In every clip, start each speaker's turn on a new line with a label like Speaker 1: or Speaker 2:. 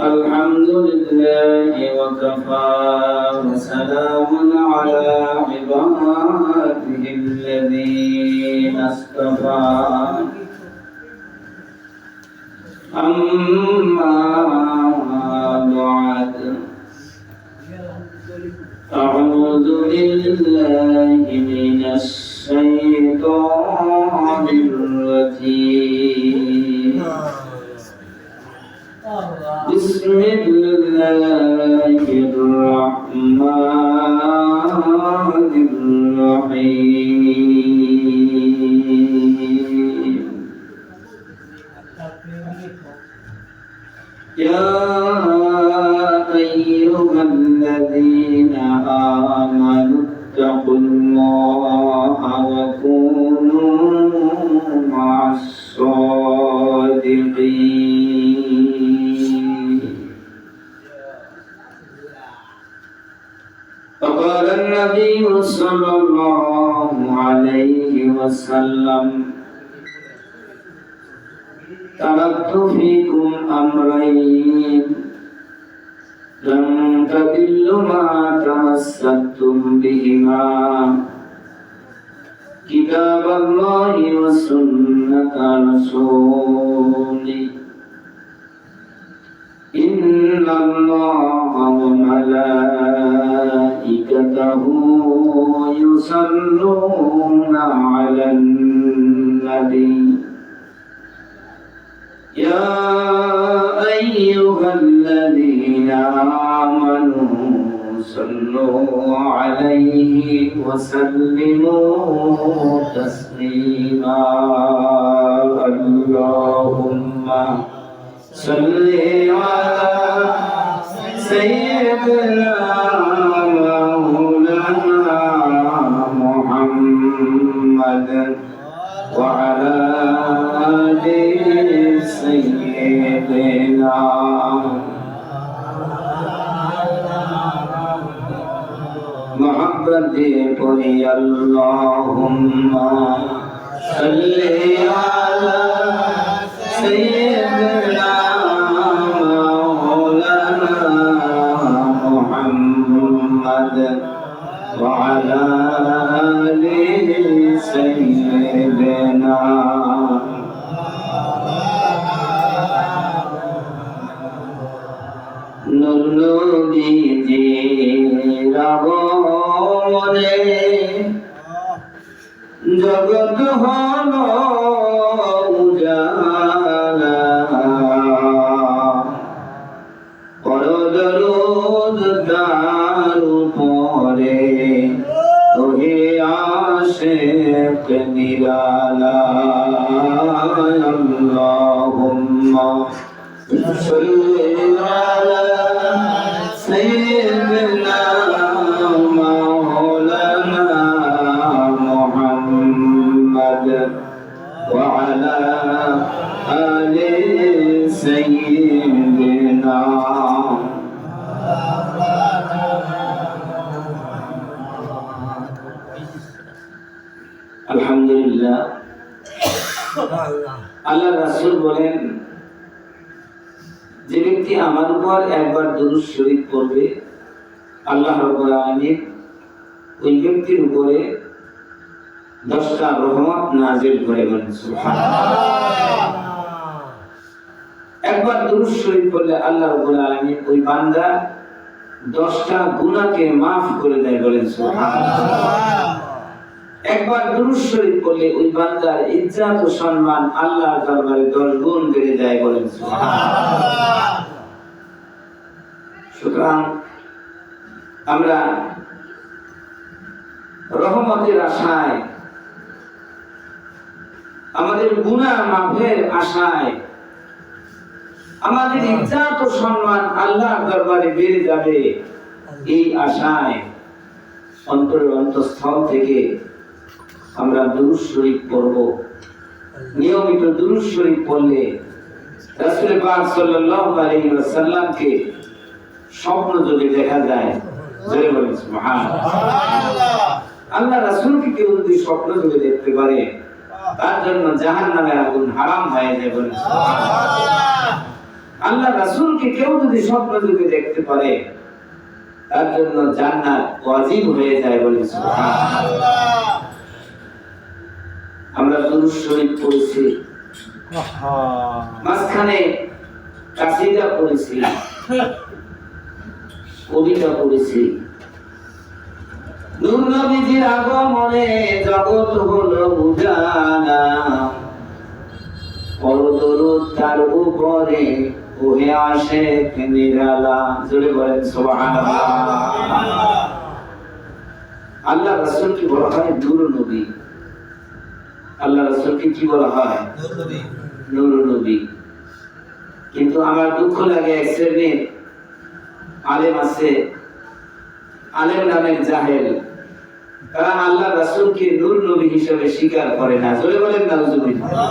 Speaker 1: الحمد لله وكفى وسلام على عباده الذين اصطفى أما بعد أعوذ بالله من الشيطان الرجيم بسم الله الرحمن الرحيم يا أيها الذين آمنوا اتقوا الله وكونوا مع الصادقين فقال النبي صلى الله عليه وسلم تركت فيكم أمرين لن تضلوا ما تمسكتم بهما كتاب الله وسنة رسوله إن الله وملائكته يصلون على النبي يا أيها الذين آمنوا صلوا عليه وسلموا تسليما اللهم صل على سيدنا مولانا محمد وعلى آل سيدنا محبت پوری اللهم صل على سيدنا مولانا محمد وعلى آل سيدنا নবীজি আগমনে জগৎ হলো উজালা করদরুদ তার উপরে তোহে আশিক নিরালা আল্লাহুম্মা সাল্লি আলা سيدنا مولانا محمد وعلى آل سيدنا الحمد لله আল্লাহ রাসূল বলেন যে ব্যক্তি আমার উপর একবার দুরূদ শরীফ পড়বে আল্লাহ রাব্বুল আলামিন ওই ব্যক্তির উপরে 10টা রহমত নাযিল করে বলেন সুবহানাল্লাহ। একবার দুরূদ শরীফ পড়লে আল্লাহ রাব্বুল আলামিন ওই বান্দার 10টা গুনাহকে maaf করে দেয় বলেন সুবহানাল্লাহ। একবার দুরূদ শরীফ পড়লে ওই বান্দার ইজ্জত ও সম্মান আল্লাহর দরবারে 10 গুণ বেড়ে যায় বলেন সুবহানাল্লাহ। সুতরাং আমরা রহমতের আশায় আমাদের গুনাহ মাফের আশায় আমাদের ইজ্জত ও সম্মান আল্লাহর দরবারে বেড়ে যাবে এই আশায় অন্তরের অন্তঃস্থল থেকে আমরা দুরূদ শরীফ পড়ব। নিয়মিত দুরূদ শরীফ পড়লে রাসূল পাক সাল্লাল্লাহু আলাইহি ওয়াসাল্লামকে স্বপ্ন যোগে দেখা যায়। জয় বলেন সুবহানাল্লাহ। আল্লাহ রাসূলকে কেউ যদি স্বপ্ন যোগে দেখতে পারে তার জন্য জাহান্নামের আগুন হারাম হয়ে যায় বলে আল্লাহ রাসূলকে কেউ যদি স্বপ্ন যুগে দেখতে পারে তার জন্য জান্নাত ওয়াজিব হয়ে যায় বলে সুবহানাল্লাহ। আমরা দুরূদ শরীফ পড়েছি, মাঝখানে কাসিদা পড়েছি, কবিতা পড়েছি। নূর নবীজির আগমনে জগৎ হলো উজালা, পরদরুদ তার উপরে ওহে আসে নিরালা। জোরে বলেন সুবহানাল্লাহ। আল্লাহ রাসূলকে বলা হয় নূর নবী। আল্লাহ রাসূলকে কি বলা হয়? নূর নবী। কিন্তু আমার দুঃখ লাগে এক শ্রেণীর আলেম আছে, আলেম নামের জাহেল, তারা আল্লাহ রাসূলকে নূর নবী হিসেবে স্বীকার করে না। জোরে বলেন নাউজুবিল্লাহ।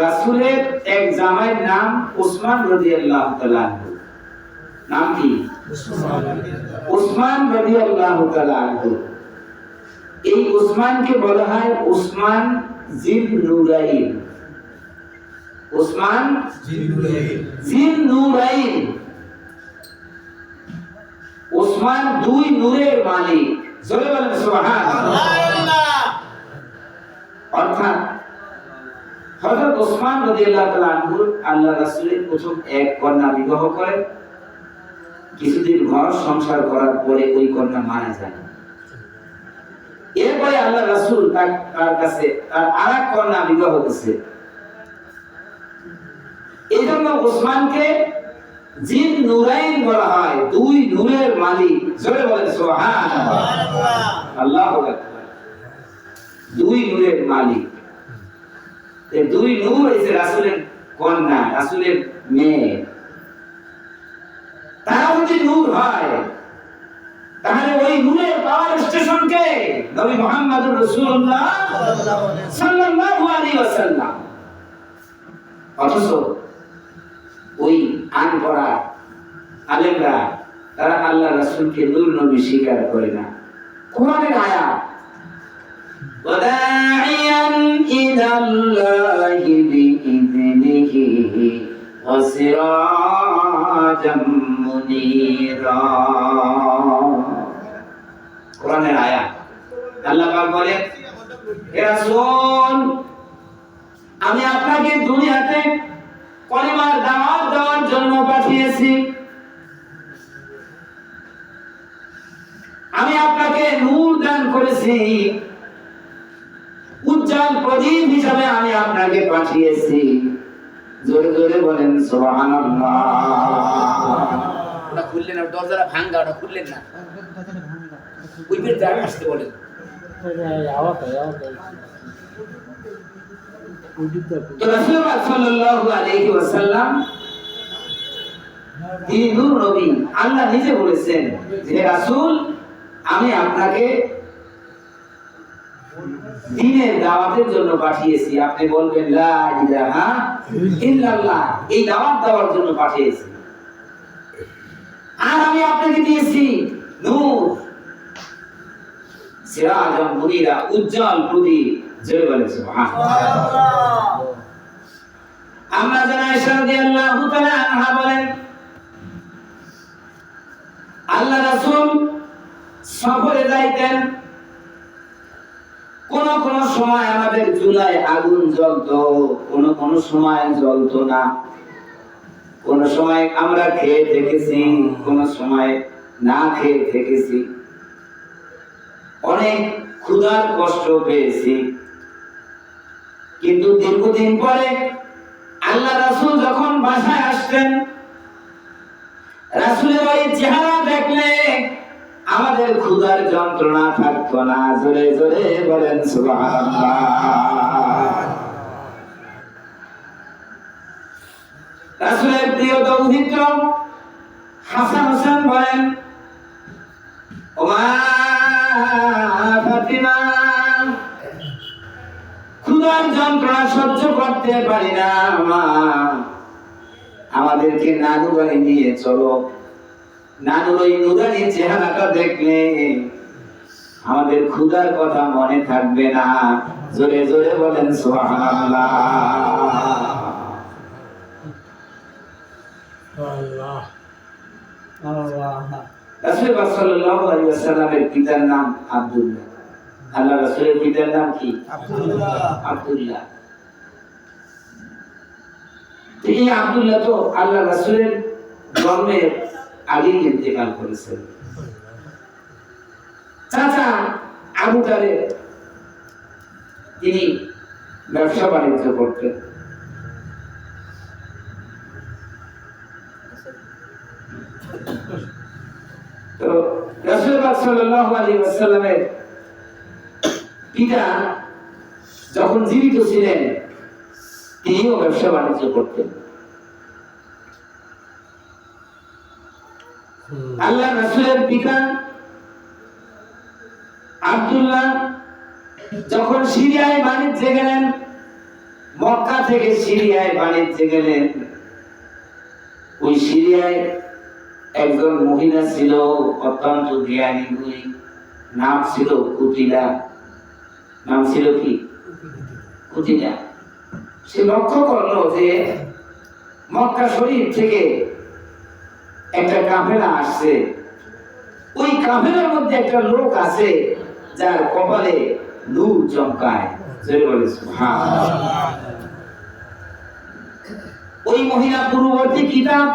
Speaker 1: রাসূলের এক জামাইয়ের নাম উসমান রাদিয়াল্লাহু তাআলা আনহু। নাম কি? উসমান রাদিয়াল্লাহু তাআলা আনহু। এই উসমানকে বলা হয় উসমান জিন নুরাইন। উসমান জিন নুরাইন। উসমান দুই নূরের মালিক। জোরে বলেন সুবহানাল্লাহ। অর্থাৎ হযরত উসমান রাদিয়াল্লাহু তাআলা আনহু আল্লাহ রাসূলের প্রথম এক কন্যা বিবাহ করেন। কিছুদিন ঘর সংসার করার পরে ওই কন্যা মারা যায়। এরপরে আল্লাহ রাসূল তার কাছে তার আরেক কন্যা বিবাহ করেছে। এইজন্য উসমানকে জিন নুরাইন বলা হয়, দুই নূরের মালিক। জোরে বলেন সুবহানাল্লাহ। আল্লাহু আকবার। দুই নূরের মালিক। এই দুই নূর হইছে রাসূলের কন্যা, রাসূলের মেয়ে। তারা যদি নূর হয় তাহলে ওই নূরের পাওয়ার স্টেশন কে? নবী মুহাম্মদুর রাসূলুল্লাহ সাল্লাল্লাহু আলাইহি ওয়াসাল্লাম। অথচ ওই আনপড়া আলেমরা তারা আল্লাহ রাসূলকে নূর নবী স্বীকার করে না। কোরআনের আয়াত ওয়াদাইয়ান ইলাল্লাহি বিইذনিহি ওয়া সিরাজাম মুনীরা। কোরআনের আয়াত আল্লাহ পাক বলেন, হে রাসূল, আমি আপনাকে দুনিয়াতে কলিমার দাওয়াত দেওয়ার জন্য পাঠিয়েছি। আমি আপনাকে নূর দান করেছি, উজ্জ্বল প্রদীপ হিসাবে আমি আপনাকে পাঠিয়েছি। জোরে জোরে বলেন সুবহানাল্লাহ। ওটা খুললেন না, দরজাটা ভাঙা, ওটা খুললেন না। ওই বের দাঁড় আসতে বলেন। তো রাসূলুল্লাহ সাল্লাল্লাহু আলাইহি ওয়াসাল্লাম তিনি নূর নবী। আল্লাহ নিজে বলেছেন যে রাসূল, আমি আপনাকে দ্বীনের দাওয়াতের জন্য পাঠিয়েছি। আপনি বলবেন লা ইলাহা ইল্লাল্লাহ, এই দাওয়াত দেওয়ার জন্য পাঠিয়েছি। আর আমি আপনাকে দিয়েছি নূর, সিরাজাম মুনীরা, উজ্জ্বল প্রদীপ। জোরে বলেন সুবহানাল্লাহ। আমরা জানা আয়েশা রাদিয়াল্লাহু তাআলা আনহা বলেন, আল্লাহ রাসূল সফরে যাইতেন। কোন কোন সময় আমাদের চুলায় আগুন জ্বলতো, কোন সময় জ্বলতো না। কোন সময় আমরা খেয়ে থেকেছি, কোন সময় না খেয়ে থেকেছি। অনেক ক্ষুধার কষ্ট পেয়েছি। কিন্তু দীর্ঘদিন পরে আল্লাহ রাসূল যখন বাসায় আসতেন, রাসূলের ওই চেহারা দেখলে আমাদের ক্ষুধার যন্ত্রণা থাকতো না। জোরে জোরে বলেন সুবহানাল্লাহ। রাসূলের প্রিয় দৌহিত্র হাসান হোসেন বলেন, ও মা ফাতিমা, ক্ষুধার যন্ত্রণা সহ্য করতে পারি না মা, আমাদেরকে নানু বাড়ি নিয়ে চলো। নানুর ওই নুরানি চেহারাটা দেখলে আমাদের ক্ষুধার কথা মনে থাকবে না। জোরে জোরে বলেন সুবহানাল্লাহ। রাসূল সাল্লাল্লাহু আলাইহি ওয়াসাল্লামের পিতার নাম আব্দুল্লাহ। আল্লাহ রাসূলের পিতার নাম কি? আব্দুল্লাহ। এই আব্দুল্লাহ তো আল্লাহ রাসূলের জন্মের আগেই ইন্তেকাল করেছেন। চাচা আবু তালেব তিনি ব্যবসা বাণিজ্য করতেন। তো রাসূল সাল্লাল্লাহু আলাইহি ওয়াসাল্লামের পিতা যখন জীবিত ছিলেন তিনিও ব্যবসা বাণিজ্য করতেন। আল্লাহ রাসূলের পিতা আব্দুল্লাহ যখন সিরিয়ায় বাণিজ্যে গেলেন, মক্কা থেকে সিরিয়ায় বাণিজ্যে গেলেন, ওই সিরিয়ায় একজন মহিলা ছিল অত্যন্ত জ্ঞানী গুণী, নাম ছিল কুতিলা। নাম ছিল কি? কুতিলা। সে লক্ষ্য করলো যে মক্কা শরীফ থেকে একটা কাফেলা আসছে, ওই কাফেলার মধ্যে একটা লোক আছে যার কপালে নূর চমকায়। ওই মহিলা পূর্ববর্তী কিতাব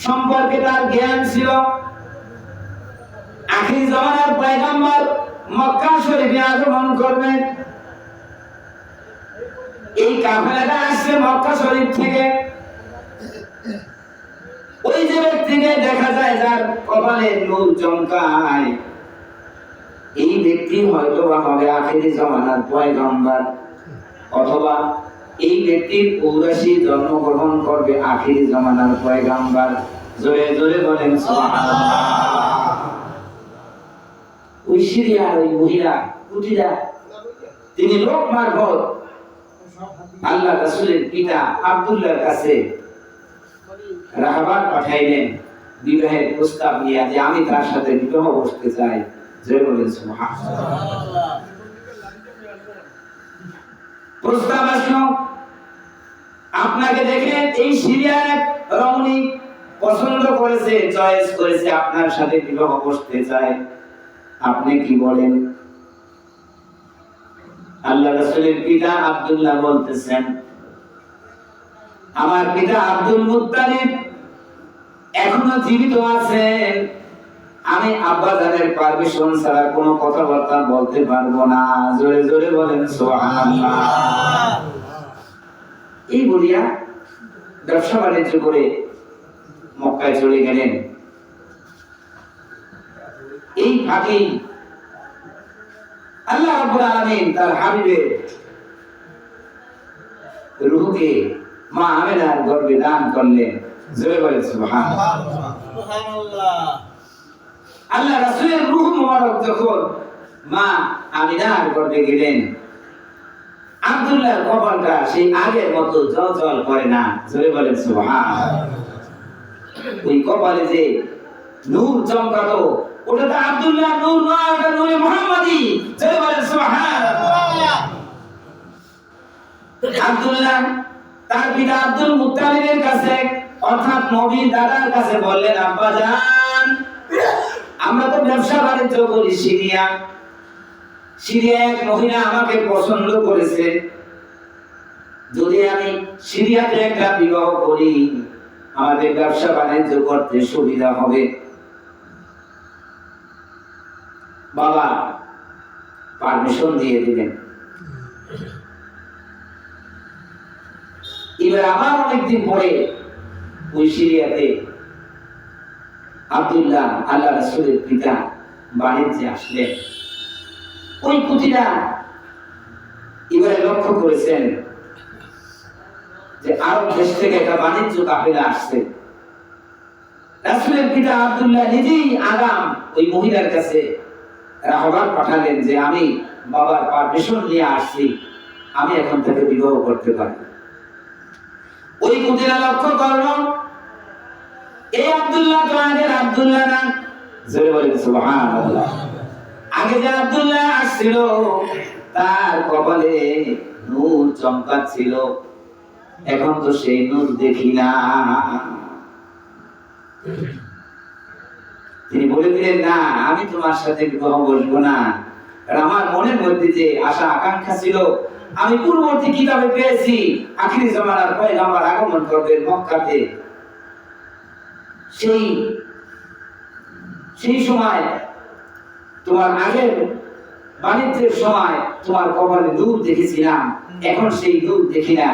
Speaker 1: সম্পর্কে তার জ্ঞান ছিল। আখির জামানার পয়গম্বর মক্কা শরীফে আগমন করবেন, এই কাফেলাটা আসছে মক্কা শরীফ থেকে। ওই যে ব্যক্তিকে দেখা যায় যার কপালে নূর চমকায়, এই ব্যক্তি হয়তো বা হবে আখির জামানার পয়গম্বর, অথবা এই ব্যক্তির ঔরাসী জন্মগ্রহণ করবে আখির জামানার পয়গম্বর। জোরে জোরে বলেন সুবহানাল্লাহ। ওই সিরিয়ার ওই মহিলা কুতিলা তিনি লোক মারফত আল্লাহ রাসূলের পিতা আব্দুল্লাহর কাছে রাহবার পাঠাইলেন বিবাহের প্রস্তাব নিয়ে, যে আমি তার সাথে বিবাহ বসতে চাই। জয় বলেন সুবহানাল্লাহ। প্রস্তাব আসলো, আপনাকে দেখে এই সিরিয়ার রমণী পছন্দ করেছে, চয়েস করেছে, আপনার সাথে বিবাহ বসতে চায়, আপনি কি বলেন? আল্লাহ রাসূলের পিতা আব্দুল্লাহ বলতেছেন, আমার পিতা আব্দুল মুত্তালিব এখনো জীবিত আছেন, আমি আব্বা জানের পারমিশন ছাড়া কোনো কথাবার্তা বলতে পারবো না। জোরে জোরে বলেন সুবহানাল্লাহ। এই বলিয়া ব্যবসা বাণিজ্য করে মক্কায় চলে গেলেন। এই ফাঁকে আল্লাহ রাব্বুল আলামিন তার হাবিবের রূহকে মা আমেনার গর্ভে দান করলেন। জোরে বলেন সুবহানাল্লাহ। আল্লাহ রাসূলের রূহ মুবারক যখন মা আমিনার গর্ভে গেলেন, আব্দুল্লাহর কপালটা সেই আগের মতো জ্বল করে না। জোরে বলেন সুবহানাল্লাহ। ওই কপালে যে নূর চমকাতো, ওটা তো আব্দুল্লাহ নূর নয়, ওটা নূরে মুহাম্মাদি। জোরে বলেন সুবহানাল্লাহ। আব্দুল্লাহ তার পিতা আব্দুল মুত্তালিবের কাছে, অর্থাৎ নবীর দাদার কাছে বললেন, আব্বা জান, আমরা তো ব্যবসা বাণিজ্য করি সিরিয়া এক মহিলা আমাকে পছন্দ করেছে, যদি আমি সিরিয়াতে একটা বিবাহ করি আমাদের ব্যবসা বাণিজ্য করতে সুবিধা হবে। বাবা পারমিশন দিয়ে দিলেন। এবার আবার অনেকদিন পরে ওই সিরিয়াতে আব্দুল্লাহ আল্লাহ রাসূলের পিতা বাণিজ্যে আসলেন। ওই কুতিলা এবারে লক্ষ্য করেছেন যে আরব দেশ থেকে একটা বাণিজ্য কাফেলা আসছে। রাসূলের পিতা আব্দুল্লাহ নিজেই আগাম ওই মহিলার কাছে রাহবার পাঠালেন যে আমি বাবার পারমিশন নিয়ে আসছি, আমি এখন থেকে বিবাহ করতে পারি। ওই কুতিলা লক্ষ্য করলো এই আব্দুল্লাহ তো আগের আব্দুল্লাহ না। জোরে বলেন সুবহানাল্লাহ। আগে যে আব্দুল্লাহ আসছিল তার কপালে নূর চমকাচ্ছিল, এখন তো সেই নূর দেখি না। তিনি বলে দিলেন, না আমি তোমার সাথে বিবাহ বসবো না। কারণ আমার মনের মধ্যে যে আশা আকাঙ্ক্ষা ছিল, আমি পূর্ববর্তী কিতাবে পেয়েছি আখিরি জামানার পয়গম্বর আগমন করবেন মক্কাতে। সেই সময় তোমার আগের বাণিজ্যের সময় তোমার কপালে নূর দেখেছিলাম, এখন সেই নূর দেখি না,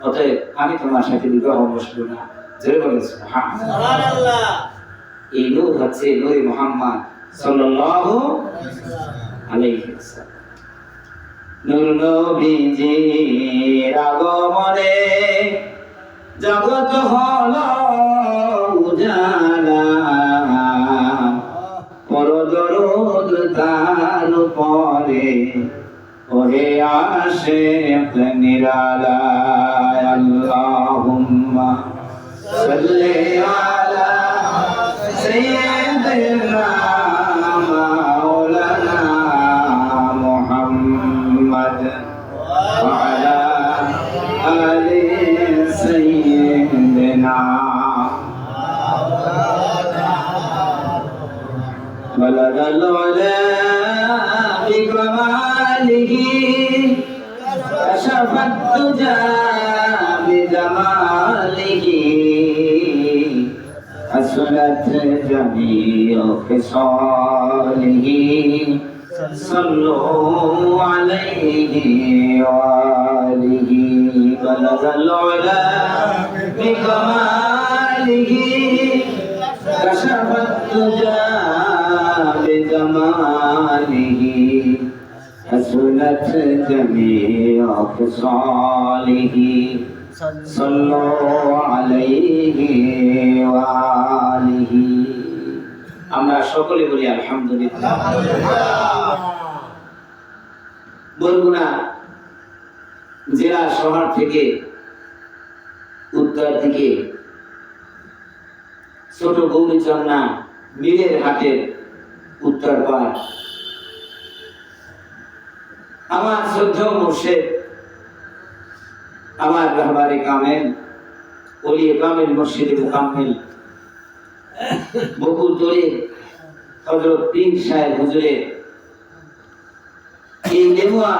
Speaker 1: অতএব আমি তোমার সাথে বিবাহ বসবো না। জোরে বলেন সুবহানাল্লাহ। এই নূর হচ্ছে নূরে মুহাম্মদ সাল্লাল্লাহু আলাইহি ওয়াসাল্লাম। নূর নবীজির আগমনে জগৎ হলো উজালা, পরদরুদ তার উপরে ওহে আশিক নিরালা। আল্লাহুম্মা সাল্লি আলা সাইয়্যিদিনা মাওলানা মুহাম্মদ ওয়া আলা আলি সাইয়্যিদিনা بلغ العلا بكماله كشف الدجى بجماله حسنت جميع خصاله صلوا عليه وآله بلغ العلا بكماله كشف الدجى بجماله حسنت جميع خصاله صلوا عليه وآله। আমরা সকলে বলি আলহামদুলিল্লাহ। বরগুনা জেলা শহর থেকে উত্তর দিকে ছোট গৌরীচন্না মিলের হাটের উত্তর পাড় আমার শ্রদ্ধেয় মুর্শিদ, আমার রাহবারে কামেল, ওলিয়ে কামেল, মুর্শিদে মুকাম্মেল বকুলতলী হযরত পীর সাহেব হুজুরের এই নেমুয়া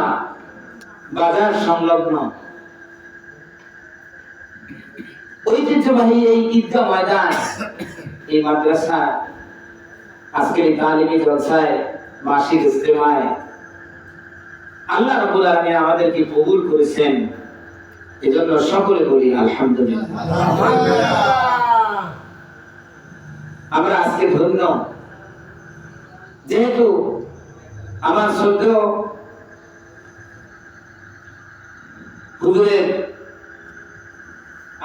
Speaker 1: বাজার সংলগ্ন ঐতিহ্যবাহী এই ঈদগাহ ময়দান, এই মাদ্রাসা আজকের এই তালিমি জলসায় মাসিক ইজতেমায় আল্লাহ রাব্বুল আলামিন আমাদেরকে কবুল করেছেন, এজন্য সকলে বলি আলহামদুলিল্লাহ। আমরা আজকে ধন্য, যেহেতু আমার শ্রদ্ধেয় হুজুরের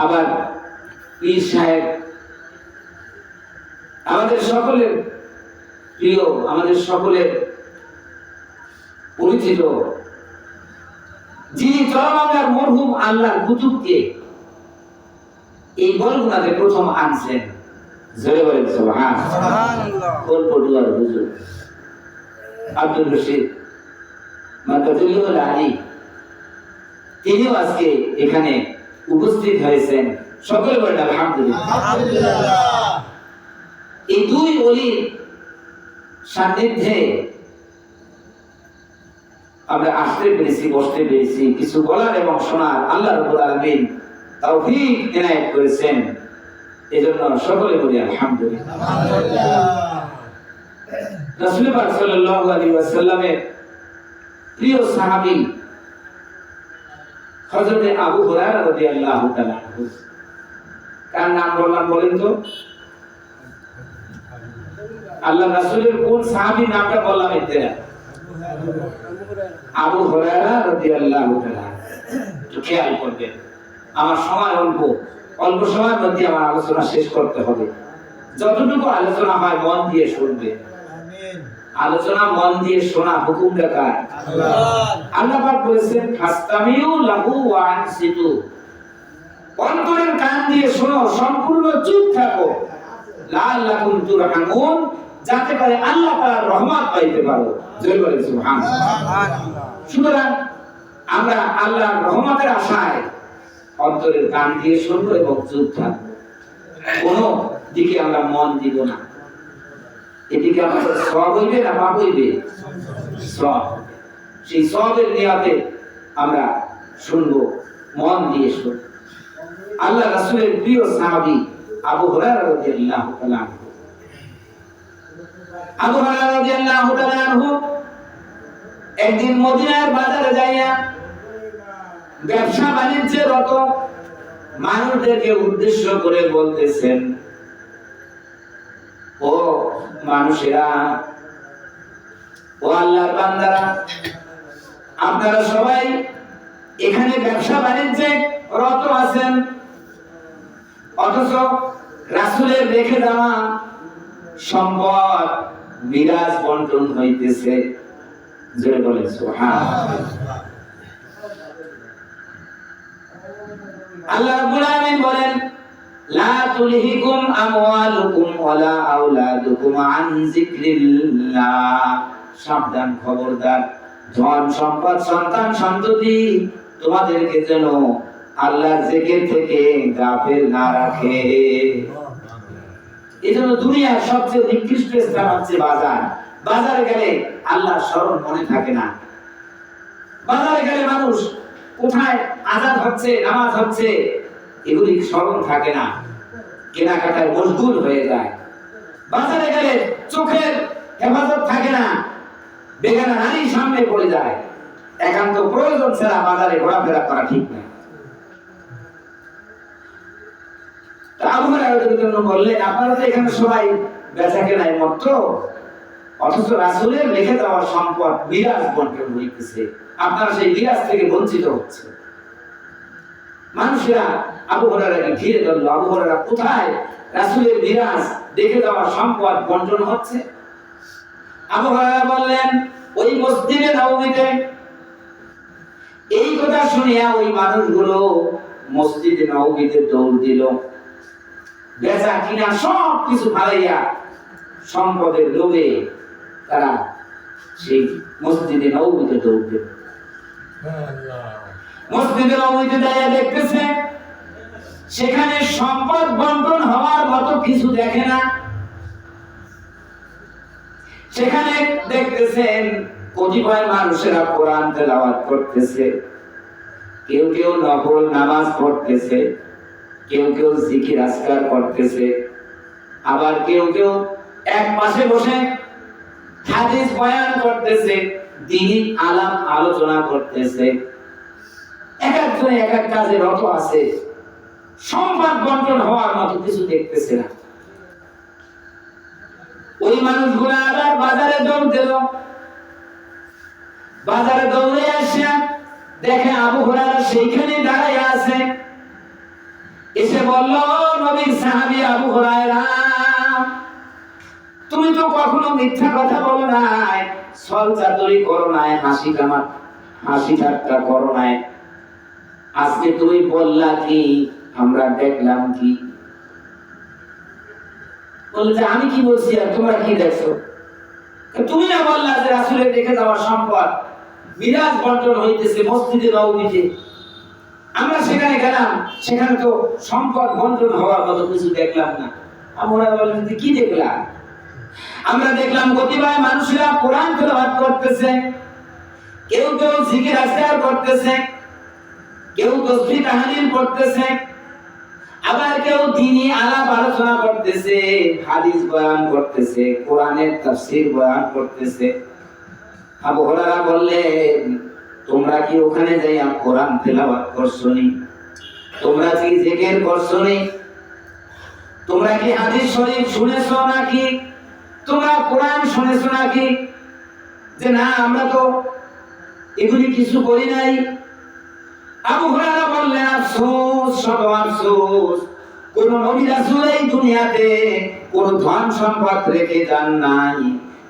Speaker 1: আবার পীর সাহেব আমাদের সকলের প্রিয়, আমাদের সকলের পরিচিত, যিনি চরমঙ্গার মরহুম আল্লাহর কুতুবকে এই বরগুনাতে প্রথম আনছেন। জোরে বলেন সুবহানাল্লাহ। কোন পটুয়ার হুজুর আব্দুল রশিদ মাদাতুল আলী, তিনিও আজকে এখানে উপস্থিত হয়েছেন। সকলে বলেন আলহামদুলিল্লাহ। এই দুই ওলির সান্নিধ্যে আমরা আসতে পেরেছি, বসতে পেরেছি, কিছু বলার এবং শোনার আল্লাহ রাব্বুল আলামিন তৌফিক ইনায়েত করেছেন, এজন্য সকলে বলি আলহামদুলিল্লাহ। রাসূল পাক সাল্লাল্লাহু আলাইহি ওয়াসাল্লামের প্রিয় সাহাবী হযরত আবু হুরায়রা রাদিয়াল্লাহু তাআলা আনহু, কার নাম বললাম বলেন তো? আল্লাহ রাসূলের কোন সাহাবী নামটা বললাম? এতে আবু হুরায়রা রাদিয়াল্লাহু তাআলা। একটু খেয়াল করবেন, আমার সময় অল্প সময়ের মধ্যে আমার আলোচনা শেষ করতে হবে। যতটুকু আলোচনা হয় মন দিয়ে শুনবে। আলোচনা মন দিয়ে শোনা হুকুমটা কার? আল্লাহ। আল্লাহ পাক বলেছেন ফাসতামিউ লাহু ওয়া আনসিতু, অন্তরের কান দিয়ে শোনো, সম্পূর্ণ চুপ থাকো। লাআল্লাকুম তুরহামুন, যাতে করে আল্লাহ তাআলার রহমত পাইতে পারো। জয় বলে সুবহানাল্লাহ। সুতরাং আমরা আল্লাহর রহমতের আশায় অন্তরের কান দিয়ে শুনবো এবং চুপ থাকবো, কোন দিকে আমরা মন দিব না। এদিকে আমাদের সওয়াব হইবে না পাপ হইবে? সওয়াব। সেই সওয়াবের নিয়তে আমরা শুনবো, মন দিয়ে শুনবো। আল্লাহ রাসূলের প্রিয় সাহাবী আবু হুরায়রা রাদিয়াল্লাহু তাআলা আনহু, আবু হুরায়রা রাদিয়াল্লাহু তাআলা আনহু একদিন মদিনার বাজারে যাইয়া ব্যবসা বাণিজ্যে রত মানুষদেরকে উদ্দেশ্য করে বলতেছেন, ও মানুষেরা, ও আল্লাহর বান্দারা, আপনারা সবাই এখানে ব্যবসা বাণিজ্যে রত আছেন, অথচ রাসূলের রেখে দেওয়া সম্পদ মিরাজ বন্টন হইতেছে। জোরে বলেন সুবহানাল্লাহ। আল্লাহ রাব্বুল আলামিন বলেন, লা তুলহিকুম আমওয়ালুকুম ওয়ালা আওলাদুকুম আন যিকরিল্লাহ। সাবধান, খবরদার, ধন সম্পদ সন্তান সন্ততি তোমাদেরকে যেন আল্লাহর জিকির থেকে গাফিল না রাখে। এজন্য দুনিয়ার সবচেয়ে নিকৃষ্ট স্থান হচ্ছে বাজার। বাজারে গেলে আল্লাহর স্মরণ মনে থাকে না। বাজারে গেলে মানুষ কোথায় আযান হচ্ছে, নামাজ হচ্ছে, এগুলি স্মরণ থাকে না, কেনাকাটায় মশগুল হয়ে যায়। বাজারে গেলে চোখের হেফাজত থাকে না, বেগানা নারীর সামনে পড়ে যায়। একান্ত প্রয়োজন ছাড়া বাজারে ঘোরাফেরা করা ঠিক না। আবু হুরায়রা বললেন, আপনারা তো এখানে সবাই বেচা কেনায় মত্ত, অথচ রাসূলের রেখে দেওয়া সম্পদ মিরাজ বন্টন হইতেছে, আপনারা সেই মিরাজ থেকে বঞ্চিত হচ্ছে। মানুষেরা আবু হুরায়রাকে ঘিরে ধরল, আবু হুরায়রা কোথায় রাসূলের মিরাজ রেখে দেওয়া সম্পদ বন্টন হচ্ছে? আবু হুরায়রা বললেন, ওই মসজিদে নববীতে। এই কথা শুনিয়া ওই মানুষগুলো মসজিদে নববীতে দৌড় দিল, বেচা কিনা সব কিছু ফালাইয়া সম্পদের লোভে তারা সেই মসজিদে নববীতে দৌড় দিল। মসজিদে নববীতে দাঁড়িয়ে দেখতেছে সেখানে সম্পদ বন্টন হওয়ার মতো কিছু দেখে না। সেখানে দেখতেছেন কতিপয় মানুষেরা কোরআন তেলাওয়াত করতেছে, কেউ কেউ নফল নামাজ পড়তেছে, কেউ কেউ জিকির আজকার করতেছে, আবার কেউ কেউ এক পাশে বসে হাদিস বয়ান করতেছে, দ্বীনি আলাপ আলোচনা করতেছে। এক একজন এক এক কাজে রত আছে, সম্পদ বন্টন হওয়ার মতো কিছু দেখতেছে না। ওই মানুষগুলো আবার বাজারে দৌড় দিল। বাজারে দৌড়ে আসে দেখে আবু হুরায়রা সেইখানে দাঁড়ায় আছে। এসে বলল, নবীর সাহাবী আবু হুরায়রা, তুমি তো কখনো মিথ্যা কথা বলো নাই, ছল চাতুরি করো নাই, হাসি ঠাট্টা করো নাই। আজকে তুমি বললা কি, আমরা দেখলাম কি? বলছে, আমি কি বলছি আর তোমরা কি দেখছো? তুমি না বললা যে রাসূলের রেখে যাওয়া সম্পদ মিরাজ বন্টন হইতেছে মসজিদে নববীতে? আমরা সেখানে গেলাম, সেখানে তো সম্পদ বন্টন হওয়ার মতো কিছু দেখলাম না। আমরা বললাম, কি দেখলাম? আমরা দেখলাম কতিপয় মানুষেরা কোরআন তেলাওয়াত করতেছে, কেউ কেউ জিকির আজকার করতেছে, কেউ তাসবিহ তাহলিল পড়তেছে, আবার কেউ দ্বীনি আলাপ আলোচনা করতেছে, হাদিস বয়ান করতেছে, কোরআনের তাফসীর বয়ান করতেছে। আবু হুরায়রা বললেন, তোমরা কি ওখানে যাইয়া কোরআন তেলাওয়াত করছনি? তোমরা কি জিকির করছনি? তোমরা কি হাদিস শরীফ শুনেছো নাকি? তোমরা কোরআন শুনেছো নাকি? যে না, আমরা তো এগুলি কিছু করি নাই। আবু হুরায়রা বললেন, আফসোস, শত আফসোস, কোন নবী রাসূল এই দুনিয়াতে কোন ধন সম্পদ রেখে যান নাই।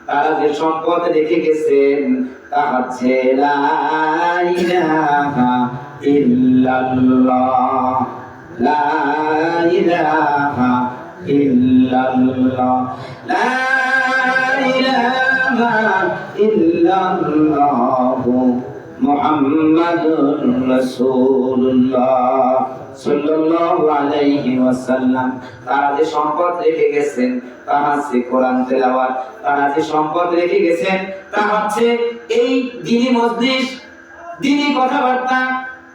Speaker 1: তারা যে সম্পদ রেখে গেছেন তা হচ্ছে লা ইলাহা ইল্লাল্লাহ, লা ইলাহা ইল্লাল্লাহ, লা ইলাহা ইল্লাল্লাহু মুহাম্মাদুর রাসূলুল্লাহ সাল্লাল্লাহু আলাইহি ওয়াসাল্লাম। তারা যে সম্পদ রেখে গেছেন তা হচ্ছে কোরআন তেলাওয়াত, তারা যে সম্পদ রেখে গেছেন তা হচ্ছে এই দ্বীনি মজলিস, দ্বীনি কথাবার্তা,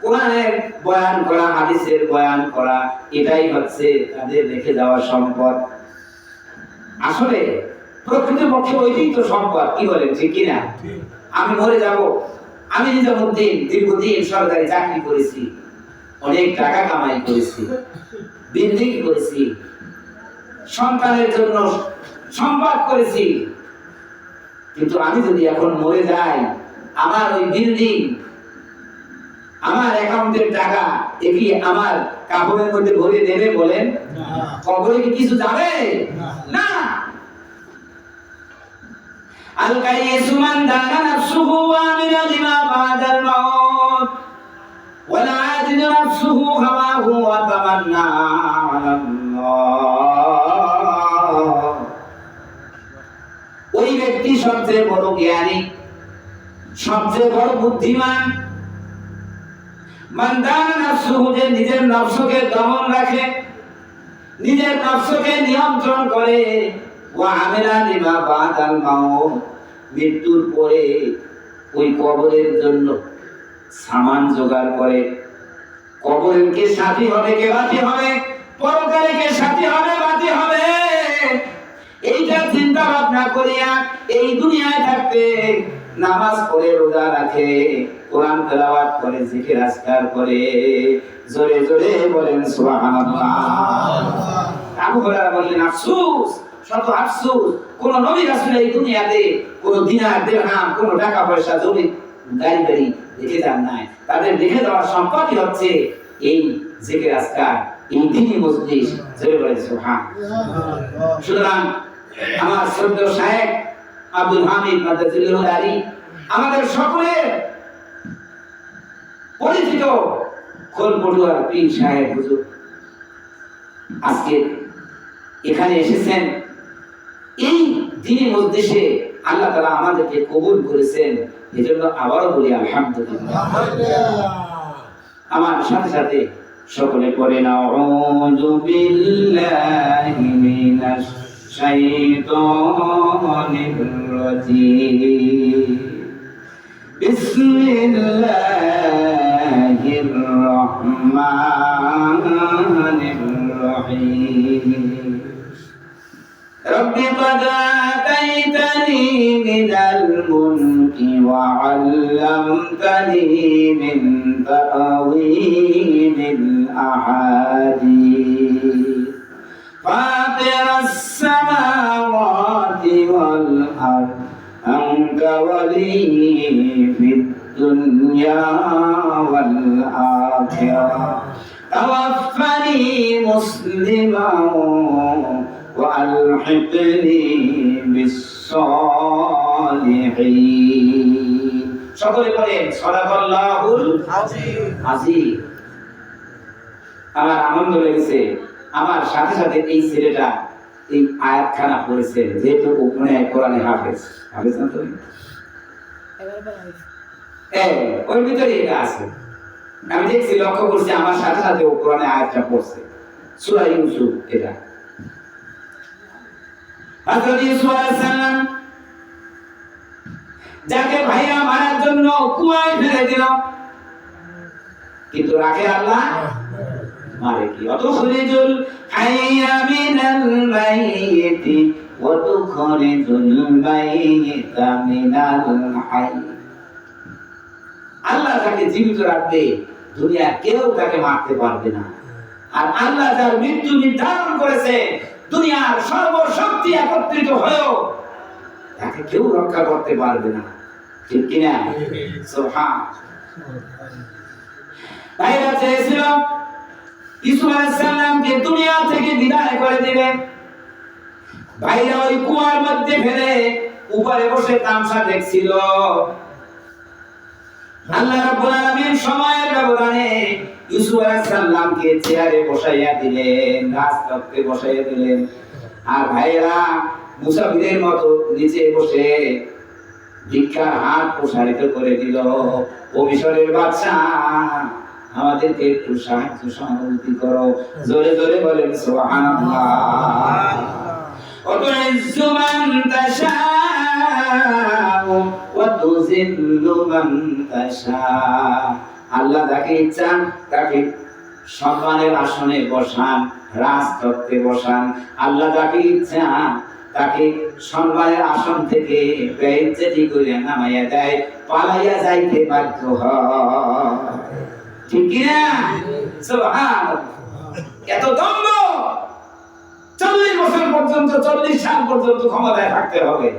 Speaker 1: কোরআনের বয়ান করা, হাদিসের বয়ান করা, এটাই হচ্ছে তাদের রেখে যাওয়া সম্পদ। আসলে প্রকৃতপক্ষে ওইটাই তো সম্পদ, কি বলেন ঠিক কিনা? আমি মরে যাব, আমি নিজামুদ্দিন দীর্ঘদিন সরকারি চাকরি করেছি, অনেক টাকা কামাই করেছি, বিল্ডিং করেছি, সন্তানের জন্য সম্পদ করেছি, কিন্তু আমি যদি এখন মরে যাই, আমার ওই বিল্ডিং, আমার অ্যাকাউন্টের টাকা কি আমার কাপড়ের মধ্যে ভরে দেবে বলেন? কবরে কি কিছু যাবে না? আল কাইয়িসু মান দানা নাফসুহু ওয়া আমিলা লিমা বাদাল মাউত ওয়া লা আদিনা নাফসুহু হাওয়াহু ওয়া তামান্না আলাল্লাহ। ওই ব্যক্তি সবচেয়ে বড় জ্ঞানী, সবচেয়ে বড় বুদ্ধিমান। মান দানা নাফসুহু, যে নিজের নফসকে দমন রাখে, নিজের নফসকে নিয়ন্ত্রণ করে, ওয়া আমিলা লিমা বাদাল মাউত, মৃত্যুর পরে ওই কবরের জন্য সামান জোগাড় করে। কবরের কে সাথী হবে, কে বাতি হবে, পরকালে কে সাথী হবে, বাতি হবে, এইটা চিন্তা ভাবনা করিয়া এই দুনিয়ায় থাকতে নামাজ পড়ে, রোজা রাখে, কোরআন তেলাওয়াত করে, জিকির আজকার করে। জোরে জোরে বলেন সুবহানাল্লাহ। আবু হুরায়রা বললেন, আফসোস, শত আফসোস, কোন নবী রাসূল এই দুনিয়াতে কোন দিনার দিরহাম, কোন টাকা পয়সা, জমি গাড়ি বাড়ি রেখে যান নাই। তাদের রেখে যাওয়ার সম্পত্তি হচ্ছে এই জিকির আজকার, এই দ্বীনি মজলিস। জোরে বলেন সুবহানাল্লাহ। সুতরাং আমার শ্রদ্ধেয় শায়েখ আব্দুল হামিদ মাদাজিল্লাহুল আলী, আমাদের সকলের পরিচিত খোলপটুয়ার পীর সাহেব হুজুর আজকে এখানে এসেছেন। এই দ্বীনি মজলিসে আল্লাহ তাআলা আমাদেরকে কবুল করেছেন, এজন্য আবারও বলি আলহামদুলিল্লাহ। আমার সাথে সাথে সকলে পড়েন আউযু বিল্লাহি মিনাশ শাইতানির রাজীম। বিসমিল্লাহির রহমানির রহিম। رب قد آتيتني من الملك وعلمتني من تأويل الأحاديث فاطر السماوات والأرض أنت ولي في الدنيا والآخرة توفني مسلما وألحقني بالصالحين। সকলে বলেন সাদাকাল্লাহুল আযীম। আমার আনন্দ লেগেছে, আমার সাথে সাথে এই ছেলেটা এই আয়াতখানা পড়েছে, যেহেতু ওখানে কোরআনে হাফেজ, হাফেজ না তো ওর ভিতরে এটা আছে। আমি দেখছি, লক্ষ্য করছি, আমার সাথে সাথে ও কোরআনে আয়াতটা পড়ছে, সূরা ইউসুফ। এটা হযরত ইউসুফ আলাইহিস সালাম যাকে ভাইয়া মারার জন্য কুয়ায় ফেলে দিল, কিন্তু রাখে আল্লাহ, মারে কি? অতুখরিজুল হাইয়া মিনাল মাইয়িতি ওয়া তুখরিজুল মাইয়িতা মিনাল হাই। আল্লাহ যাকে জীবিত রাখবে, দুনিয়া কেউ তাকে মারতে পারবে না। আর আল্লাহ যার মৃত্যু নির্ধারণ করেছে, দুনিয়ার সর্বশক্তি একত্রিত হয়েও তাকে কেউ রক্ষা করতে পারবে না, ঠিক কিনা? সুবহানাল্লাহ। ভাইরা চেয়েছিল ইউসুফ আলাইহিস সালামকে দুনিয়া থেকে বিদায় করে দিবে। ভাইরা ওই কুয়ার মধ্যে ফেলে উপরে বসে তামসা দেখছিল। আল্লাহ রাব্বুল আলামিন সময়ের ব্যবধানে ইউসুফ আলাইহিস সালামকে চেয়ারে বসাইয়া দিলেন, রাজতক্তে বসাইয়া দিলেন। আর ভাইরা মুসাফিরের মতো নিচে বসে ভিক্ষার হাত প্রসারিত করে দিল। ও মিশরের বাদশা, আমাদেরকে একটু সাহায্য সহানুভূতি করো। জোরে জোরে বলেন সুবহানাল্লাহ। وتعز من تشاء وتذل من تشاء। আল্লাহ যাকে ইচ্ছা তাকে সম্মানের আসনে বসান, রাজতত্ত্বে বসান। আল্লাহ যাকে ইচ্ছা তাকে সম্মানের আসন থেকে বেইজ্জতি করে নামাইয়া দেয়, পালাইয়া যাইতে বাধ্য হয়। ঠিক কি না? সুবহানাল্লাহ। এত দম্ভ! 40 বছর পর্যন্ত, 40 সাল পর্যন্ত ক্ষমতায় থাকতে হবে।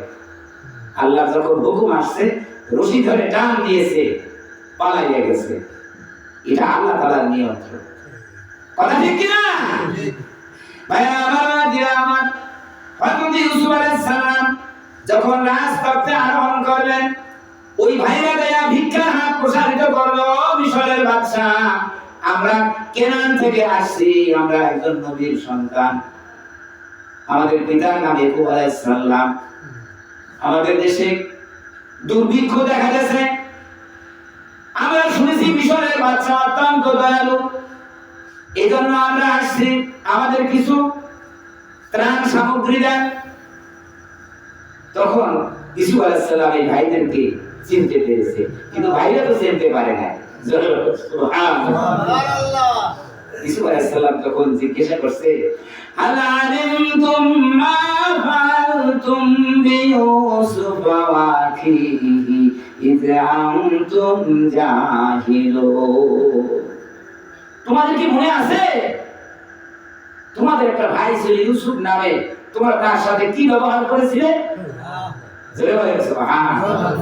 Speaker 1: আল্লাহ যখন হুকুম আসছে, রশি ধরে টান দিয়েছে, পালাইয়া গেছে। এটা আল্লাহ তাআলার নিয়ন্ত্রণ। কথা ঠিক কি না? ভাইরা আমার, দিরা আমার, হযরত ইউসুফ আলাইহিস সালাম যখন রাজতত্ত্বে আরোহণ করলেন, ওই ভাইরা দেয়া ভিক্ষার হাত প্রসারিত করলো। মিশরের বাদশা, আমরা কেনান থেকে আসছি, আমরা একজন নবীর সন্তান, আমাদের পিতার নাম ইয়াকুব আলাইহিস সালাম। আমাদের দেশে দুর্ভিক্ষ দেখা গেছে, আমরা শুনেছি মিশরের বাদশা অত্যন্ত দয়ালু, এজন্য আমরা আসছি, আমাদের কিছু ত্রাণ সামগ্রী দেন। তখন ইউসুফ আলাইহিস সালাম এই ভাইদেরকে চিনতে পেরেছে, কিন্তু ভাইরা তো চিনতে পারে না। সুবহানাল্লাহ। ইউসুফ আলাইহিস সালাম তখন জিজ্ঞাসা করছে, হাল আলিমতুম মা ফাআলতুম বিইউসুফ ওয়া আখিহি ইয আনতুম জাহিলুন। তোমাদের কি মনে আছে তোমাদের একটা ভাই ছিল ইউসুফ নামে, তোমরা তার সাথে কি ব্যবহার করেছিলে? জোরে বলেন সুবহানাল্লাহ।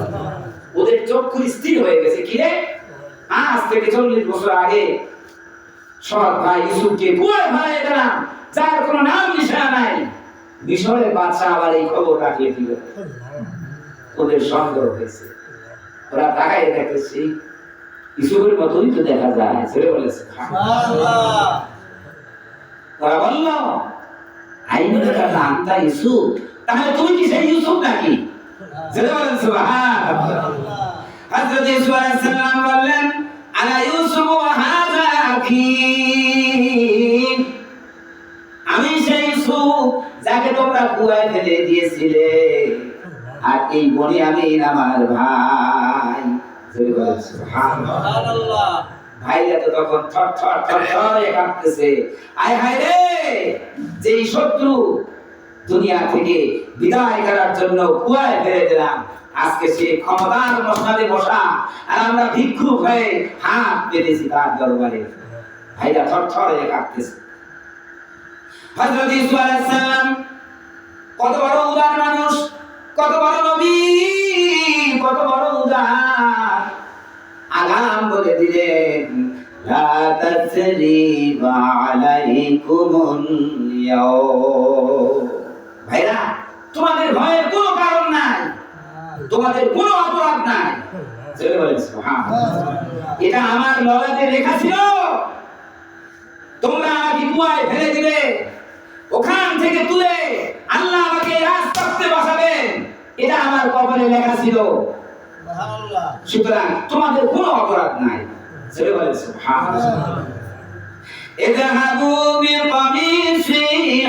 Speaker 1: ওদের চক্ষু স্থির হয়ে গেছে। কি রে, আজ থেকে 40 বছর আগে সৎ ভাই ইউসুফকে কুয়ায় ফেলে দিলাম, যার কোনো নাম নিশানা নাই। মিশরের বাদশা আবার এই খবর রাখিয়ে দিল। ওদের সন্দেহ হয়েছে, ওরা তাকায় দেখেছে ইউসুফের মতোই তো দেখা যায়। ছেলে বলেছে সুবহানাল্লাহ। ওরা বলল, আইনুকা আনতা ইউসুফ, তাহলে তুমি কি সেই ইউসুফ নাকি? ছেলে বলেন সুবহানাল্লাহ। হযরত ইউসুফ আলাইহিস সালাম বললেন, আলা ইউসুফ ওয়া হাযা আখি, আমি সেই ইউসুফ যাকে তোমরা কুয়ায় ফেলে দিয়েছিলে, আর এই বনিয়ামিন আমার ভাই। জোরে বলেন সুবহানাল্লাহ। ভাইরা তো তখন থর থর থর থর কাঁপতেছে। আয় হায় রে, যে শত্রু দুনিয়া থেকে বিদায় করার জন্য কুয়ায় ফেলে দিলাম, আজকে সে ক্ষমতার মসনদে বসা, আর আমরা ভিক্ষুক হয়ে হাত পেতেছি তার দরবারে। ভাইরা থর থর কাঁপতেছে। হযরত ইউসুফ আলাইহিস সালাম কত বড় উদার মানুষ, কত বড় নবী, কত বড় উদার। আগাম বলে দিলেন, লা তাসরিবা আলাইকুমুল ইয়াওম। ভাইরা, তোমাদের ভয়ের কোনো কারণ নাই, তোমাদের কোনো অপরাধ নাই। জোরে বলেন সুবহানাল্লাহ। এটা আমার ললাটে লেখা ছিল, তোমরা আমাকে কুয়ায় ফেলে দিলে, ওখান থেকে তুলে আল্লাহ আমাকে রাজতত্ত্বে বসাবেন, এটা আমার কপালে লেখা ছিল। সুবহানাল্লাহ। সুতরাং তোমাদের কোনো অপরাধ নাই। জোরে বলেন সুবহানাল্লাহ। ইযহাবু বিকামিসি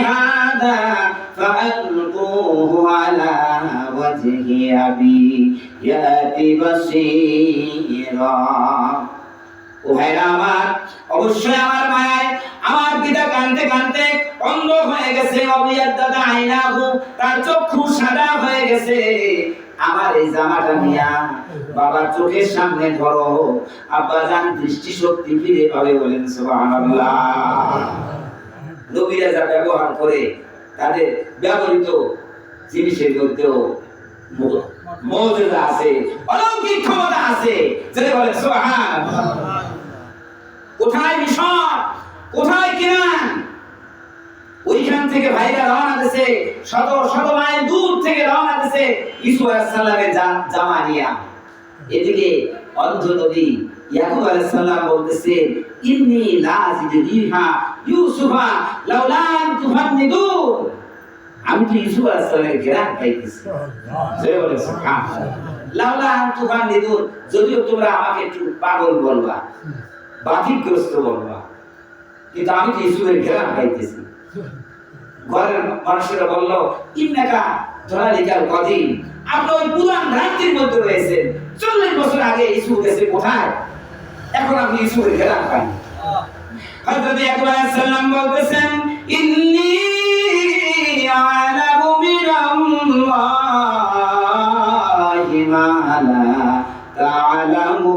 Speaker 1: হাদা ফাআলকুহু আলা ওয়াজহি আবি ইয়াতি বাসীরা। ও ভাইরা আমার, অবশ্যই আমার মায়ায় আমার পিতা কাঁদতে কাঁদতে অন্ধ হয়ে গেছে। অবিয়াদ্দাদা আইনাহু, তার চক্ষু সাদা হয়ে গেছে। আমার এই জামাটা নিয়া বাবার চোখের সামনে ধরো, আব্বাজান দৃষ্টি শক্তি ফিরে পাবে। বলেন সুবহানাল্লাহ। নবীরা যা ব্যবহার করে, তাদের ব্যবহৃত জিনিসের মধ্যেও মুজিজা আছে, অলৌকিক ক্ষমতা আছে। যেটা বলেন সুবহানাল্লাহ। কোথায় মিশর, কোথায় কেনান, ওইখান থেকে ভাইরা রওনা দিয়েছে, শত শত মাইল দূর থেকে রওনা দিয়েছে ইউসুফ আলাইহিস সালামের জামা নিয়া। এদিকে অন্ধ নবী ইয়াকুব আলাইহিস সালাম বলতেছে, ইন্নী লাযিদু রিহা ইউসুফা লাউলা আন তুফান্নিদুন। আমি তো ইউসুফ আলাইহিস সালামের ঘ্রাণ পাইতেছি। জয় বলে সুবহানাল্লাহ। লাউলা আন তুফান্নিদুন, যদিও তোমরা আমাকে একটু পাগল বলবা, বাতিগ্রস্ত বলবা, কিন্তু আমি তো ইউসুফের ঘেরান পাইতেছি। ঘরের মানুষেরা বলল, ইন্নাকা ধরালিকাল কদিম, আপনি ওই পুরান রাত্রির মধ্যে রয়েছেন। 40 বছর আগে ইউসুফ গেছে কোথায়, এখন আপনি ইউসুফের ঘেরান পান। হযরত ইয়াকুব আলাইহিস সালাম বলতেছেন, ইন্নী আ'লামু মিনাল্লাহি মা লা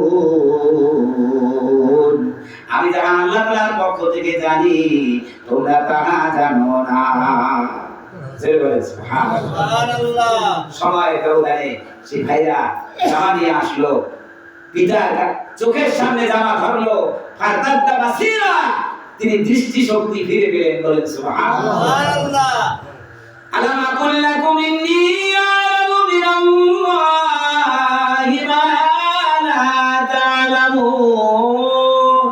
Speaker 1: তা'লামুন, আমি যাহা আল্লাহ তাআলার পক্ষ থেকে জানি তোমরা তাহা জানো না। সুবহানাল্লাহ। সময় ব্যবধানে সেই ভাইরা জামা নিয়ে আসলো, পিতার চোখের সামনে জামা ধরলো, ফারদাদ্দা বাসীরা, তিনি দৃষ্টি শক্তি ফিরে পেলেন। বলেন সুবহানাল্লাহ। আলাম আকুল লাকুম ইন্নী আ'লামু মিনাল্লাহি মা লা তা'লামুন,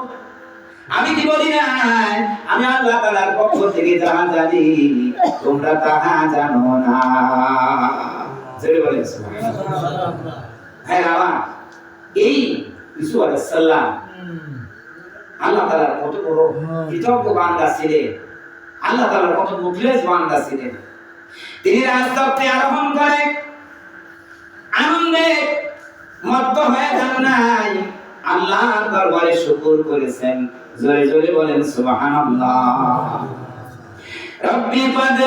Speaker 1: আমি কি বলি না আমি আল্লাহ তাআলার পক্ষ থেকে যাহা জানি তোমরা তাহা জানো না। জোরে বলেন সুবহানাল্লাহ। হ্যাঁ আমার এই ইউসুফ আলাইহিস সালাম আল্লাহ তাআলার কত বড় কৃতজ্ঞ বান্দা ছিলেন, আল্লাহ তাআলার কত মুখলেস বান্দা ছিলেন। তিনি রাজতত্ত্বে আরোহণ করে আনন্দে মত্ত হয়ে যান নাই, আল্লাহর দরবারে শুকর করেছেন। জোরে জোরে বলেন সুবহানাল্লাহ। রব্বি কদ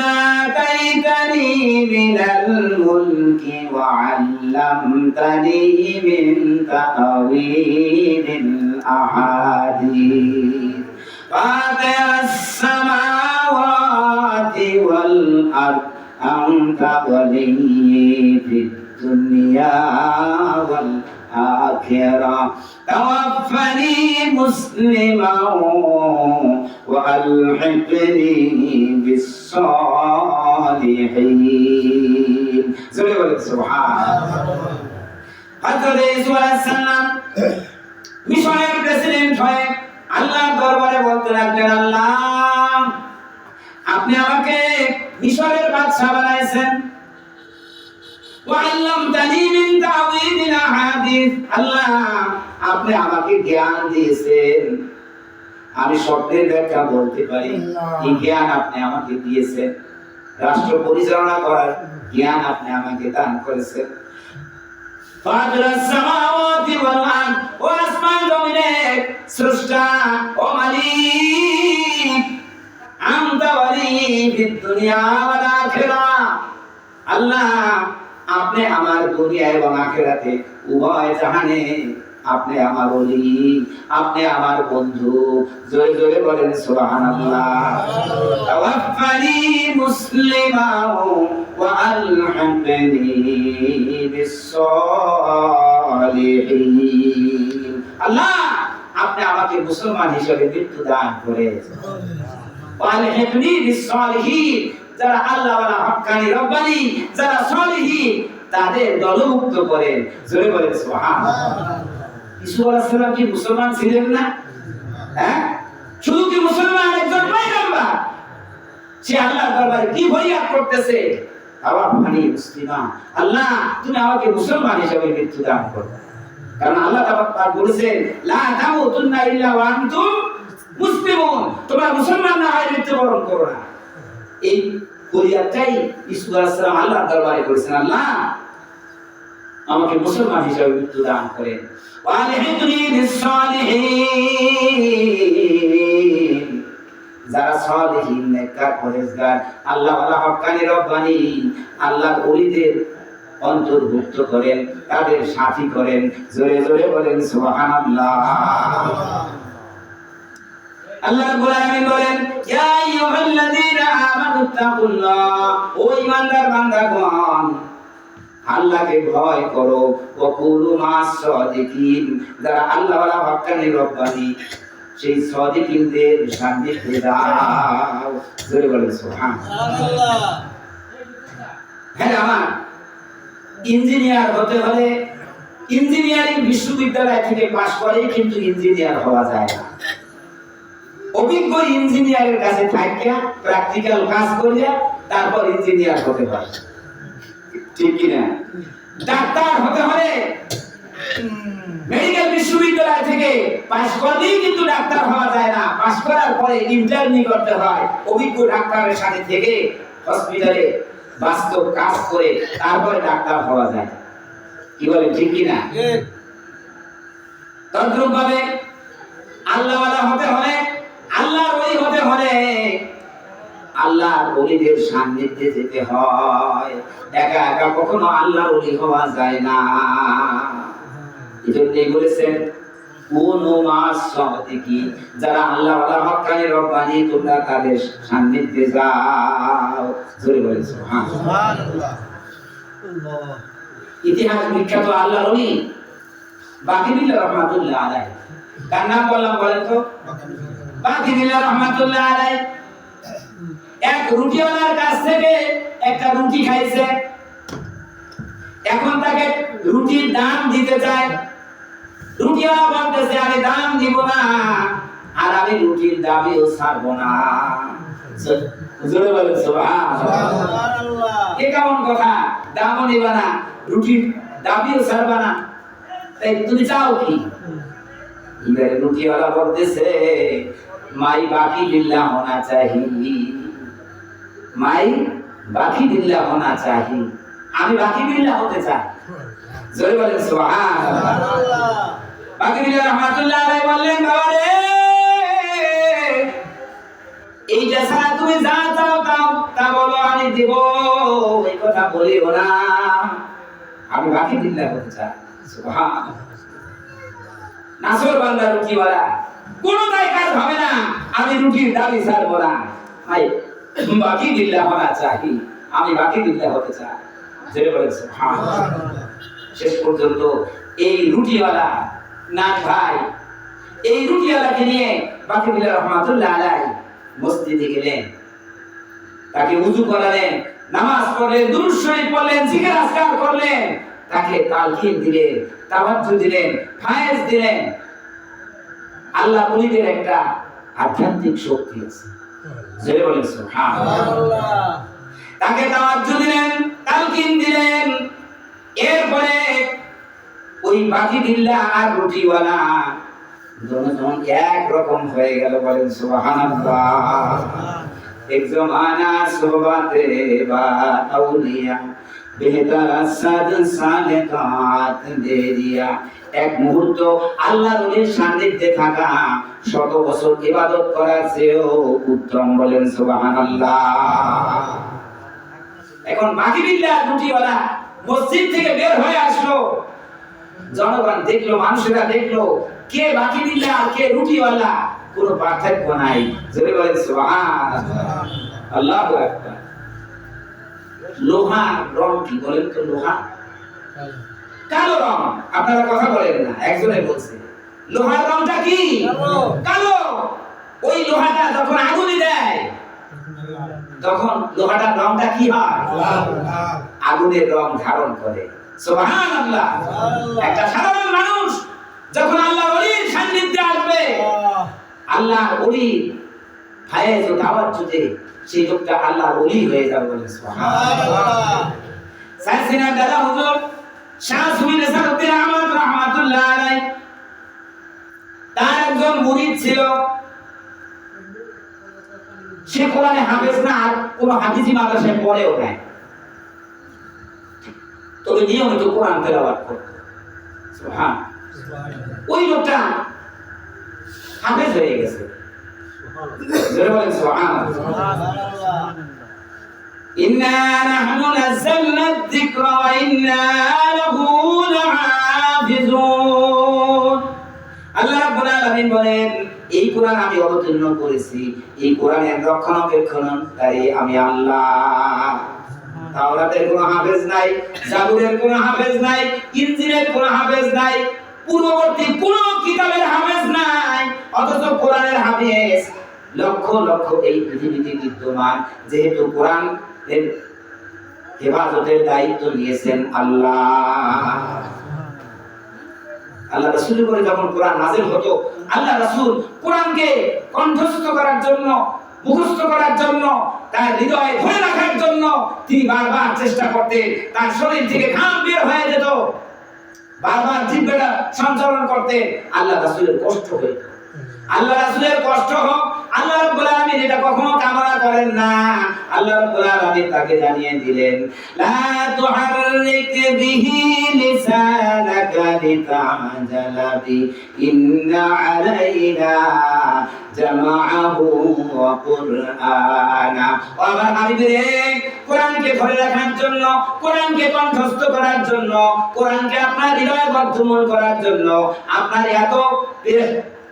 Speaker 1: আতাইতানি মিনাল মুলকি ওয়া আল্লামতানি মিন তা'ওয়িলিল আহাদিস ফাতিরাস সামাওয়াতি ওয়াল আরদ আনতা ওয়ালিয়্যি ফিদ দুনিয়া ওয়াল আখিরা তাওয়াফফানি মুসলিমান ওয়া আলহিকনি বিস-সালিহিন। জোরে বলেন সুবহানাল্লাহ। হযরত ইউসুফ আলাইহিস সালাম মিশরের প্রেসিডেন্ট হয়ে আল্লাহর দরবারে বলতে লাগলেন, আল্লাহ আপনি আমাকে মিশরের বাদশা বানাইছেন, ওয়া আল্লামতানি মিন তা'ওয়িলিল আহাদিস, আল্লাহ আপনি আমাকে জ্ঞান দিয়েছেন, আমি স্বপ্নের ব্যাখ্যা বলতে পারি, এই জ্ঞান আপনি আমাকে দিয়েছেন, রাষ্ট্র পরিচালনা করার জ্ঞান আপনি আমাকে দান করেছেন। ফাতিরাস সামাওয়াতি ওয়াল আরদ, ও আসমান জমিনের স্রষ্টা ও মালিক, আনতা ওয়ালিয়্যি ফিদ দুনিয়া ওয়াল আখিরা, আল্লাহ আপনি আমার দুনিয়া এবং আখিরাতে উভয় জাহানে আপনি আমার ওলি, আপনি আমার বন্ধু। জোরে জোরে বলেন সুবহানাল্লাহ। তাওয়াফফানি মুসলিমান ওয়া আলহিকনি বিস-সালিহিন, আল্লাহ আপনি আমাকে মুসলমান হিসেবে মৃত্যু দান করেছেন। ওয়া আলহিকনি বিস-সালিহিন, যারা আল্লাহ ওয়ালা হক্কানি রব্বানি, যারা সালিহিন তাদের দলভুক্ত করেন। জোরে বলেন সুবহানাল্লাহ। ইউসুফ আলাইহিস সালাম কি মুসলমান ছিলেন না? হ্যাঁ, শুধু কি মুসলমান একজন পয়গম্বর, সে আল্লাহর দরবারে কি ফরিয়াদ করতেছে, তাওয়াফফানি মুসলিমান, আল্লাহ তুমি আমাকে মুসলমান হিসেবে মৃত্যু দান করো। কারণ আল্লাহ তাআলা বলেছেন, লা তামুতুন্না ইল্লা ওয়া আনতুম মুসলিমুন, তোমরা মুসলমান না হয়ে মৃত্যুবরণ করো না। এই ফরিয়াদটাই ইউসুফ আলাইহিস সালাম আল্লাহর দরবারে করেছেন, আল্লাহ আমাকে মুসলমান হিসেবে মৃত্যু দান করেন। ওয়া আলহিকনি বিস-সালিহিন, যারা সালিহিন নেককার পরেজগার আল্লাহ ওয়ালা হক্কানি রব্বানি আল্লাহর ওলিদের অন্তর্ভুক্ত করেন, তাদের সাথী করেন। জোরে জোরে বলেন সুবহানাল্লাহ। আল্লাহ রাব্বুল আলামিন বলেন, ইয়া আইয়ুহাল্লাযীনা আমানুত্তাকুল্লাহ, ও ঈমানদার বান্দাগণ আল্লাহকে ভয় করো, ওয়া কুলু মা'আস সাদিকিন, যারা আল্লাহ ওয়ালা হক্কানি রব্বানি সেই সাদিকিনদের সান্নিধ্যে দাও। জোরে বলেন সুবহানাল্লাহ। হ্যাঁ আমার ইঞ্জিনিয়ার হতে হলে ইঞ্জিনিয়ারিং বিশ্ববিদ্যালয় থেকে পাশ করে কিন্তু ইঞ্জিনিয়ার হওয়া যায় না। অভিজ্ঞ ইঞ্জিনিয়ারের কাছে থাকিয়া প্র্যাকটিক্যাল কাজ করিয়া তারপর ইঞ্জিনিয়ার হতে পারে, ঠিক কি না? ডাক্তার হতে হলে মেডিকেল বিশ্ববিদ্যালয় থেকে পাশ করলেই কিন্তু ডাক্তার হওয়া যায় না, পাশ করার পরে ইন্টারভিউ করতে হয়, অভিজ্ঞ ডাক্তারের সাথে থেকে হসপিটালে বাস্তব কাজ করে তারপরে ডাক্তার হওয়া যায়। কি বলে ঠিক কি না? তদ্রূপ ভাবে আল্লাহওয়ালা হতে হলে, আল্লাহর ওলি হতে হলে আল্লাহর ওলিদের সান্নিধ্যে যেতে হয়। একা একা কখনো আল্লাহর ওলি হওয়া যায় না। এজন্যই বলেছেন কোন মাস সহতে কি, যারা আল্লাহওয়ালা হক্কানি রব্বানি তোমরা তাদের সান্নিধ্যে যাও। জোরে বলেন সুবহানাল্লাহ। ইতিহাস বিখ্যাত আল্লাহর ওলি বাকিবিল্লাহ রহমাতুল্লাহ আলাইহি, কার নাম বললাম বলেন তো? বাকিবিল্লাহ রহমাতুল্লাহ আলাইহি এক রুটিওয়ালার কাছ থেকে একটা রুটি খাইছে, এখন তাকে রুটির দাম দিতে চায়। রুটিওয়ালা বলতেছে আমি দাম দিব না, আর আমি রুটির দাবিও ছাড়বো না। জোরে বলেন সুবহানাল্লাহ। এ কেমন কথা? দামও নিবা না, রুটির দাবিও ছাড়বা না, তাই তুমি চাও কি? এবারে রুটিওয়ালা বলতেছে মাই বাকি বিল্লাহ হোনা চাহি, মাই বাকি বিল্লাহ হোনা চাহি, আমি বাকি বিল্লাহ হতে চাই। জোরে বলেন সুবহানাল্লাহ। বাকি বিল্লাহ রহমাতুল্লাহ আলাইহি বললেন বাবা রে, এইটা ছাড়া তুমি যা চাও তাও তা বলো আমি দেব, এই কথা বলিও না, আমি বাকি বিল্লাহ হতে চাই। সুবহানাল্লাহ। নাসর বান্দা রুটিওয়ালা, কোনটাই কাজ হবে না, আমি রুটির দাবি ছাড়বো না, ভাই বাকি বিল্লাহ হোনা চাহি, আমি বাকি বিল্লাহ হতে চাই। জোরে বলেন সুবহানাল্লাহ। শেষ পর্যন্ত এই রুটিওয়ালা না ভাই, এই রুটিওয়ালাকে নিয়ে বাকিবিল্লাহ রহমাতুল্লাহ আলাইহি মসজিদে গেলেন, তাকে ওযু করালেন, নামাজ পড়লেন, দুরূদ শরীফ পড়লেন, জিকির আজকার করলেন, তাকে তালকিন দিলেন, তাওয়াজ্জু দিলেন, ফায়েজ দিলেন। আল্লাহ ওলিদের একটা আধ্যাত্মিক শক্তি আছে। জোরে বলেন সুবহানাল্লাহ। তাকে তাওয়াজ্জু দিলেন, তালকিন দিলেন। এরপরে ওই বাকিবিল্লাহ আর রুটিওয়ালা দুজন এক রকম হয়ে গেল। বলেন সুবহানাল্লাহ। এক জমানা সোহবতে বা আউলিয়া বেহতর আসাদ সালেকাত দে দিয়া। এক মুহূর্ত আল্লাহর ওলির সান্নিধ্যে থাকা 100 বছর ইবাদত করার চেয়েও উত্তম। বলেন সুবহানাল্লাহ। এখন বাকিবিল্লাহ রুটিওয়ালা মসজিদ থেকে বের হয়ে আসলো, জনগণ দেখলো, মানুষেরা দেখলো কে বাকিবিল্লাহ আর কে রুটিওয়ালা, কোনো পার্থক্য নাই। জোরে বলেন সুবহানাল্লাহ। আল্লাহু আকবার। লোহা রং কি বলেন তো? লোহা কালো রং। আপনারা কথা বলেন না, একজনে বলছে লোহার রংটা কি? কালো। ওই লোহাটা যখন আগুনে দেয় তখন লোহাটার রংটা কি হয়? আগুনের রং ধারণ করে। সুবহানাল্লাহ। একটা সাধারণ মানুষ যখন আল্লাহর ওলির সান্নিধ্যে আসবে, আল্লাহর ওলি ফায়েজ ও তাওয়াজ্জুদে সেই লোকটা আল্লাহর ওলি হয়ে যাবে। বলেন সুবহানাল্লাহ। সাইয়েদনা দাদা হুজুর শাহ সুবীর সারউদ্দিন আহমদ রাহমাতুল্লাহ আলাইহি, তার একজন মুরিদ ছিল, সে কোরআনে হাফেজ না, আর কোন হাফিজি মাদ্রাসায় পড়েও নাই, তবে নিয়মিত কোরআন তেলাওয়াত করত। সুবহানাল্লাহ। ওই লোকটা হাফেজ হয়ে গেছে। জোরে বলেন সুবহানাল্লাহ। ইন্না নাহনু নাযালনা যিকরা ওয়া ইন্না লাহু লাহাফিজুন। আল্লাহ রাব্বুল আলামিন বলেন এই কোরআন আমি অবতীর্ণ করেছি, এই কোরআনের রক্ষণাবেক্ষণকারী আমি আল্লাহ। তাওরাতের কোনো হাফেজ নাই, জাবুরের কোনো হাফেজ নাই, ইনজিলের কোনো হাফেজ নাই, পূর্ববর্তী কোনো কিতাবের হাফেজ নাই, অথচ কোরআনের হাফেজ লক্ষ লক্ষ এই পৃথিবীতে বিদ্যমান। যেহেতু কোরআনের হেফাজতের দায়িত্ব নিয়েছেন আল্লাহ। আল্লাহ রাসূলের উপরে যখন কোরআন নাযিল হতো, আল্লাহ রাসূল কোরআনকে কণ্ঠস্থ করার জন্য মুখস্থ করার জন্য, তার হৃদয়ে ধরে রাখার জন্য তিনি বারবার চেষ্টা করতেন। তার শরীর থেকে ঘাম বের হয়ে যেত, বারবার জিহ্বাটা সঞ্চালন করতেন। আল্লাহ রাসূলের কষ্ট হইত। আল্লাহ রাসূলের কষ্ট হোক, আল্লাহ রাব্বুল আলামিন এটা কখনো কামনা করেন না। আল্লাহ রাব্বুল আলামিন তাকে জানিয়ে দিলেন, লা তুহাররিক বিহি লিসানাকা লিতা'জালা বি ইন্না আলাইনা জামাআহু ওয়া কুরআনা। আমার হাবিবের কোরআনকে ধরে রাখার জন্য, কোরআনকে কণ্ঠস্থ করার জন্য, কোরআনকে আপনার হৃদয়ে বদ্ধমূল করার জন্য আপনার এত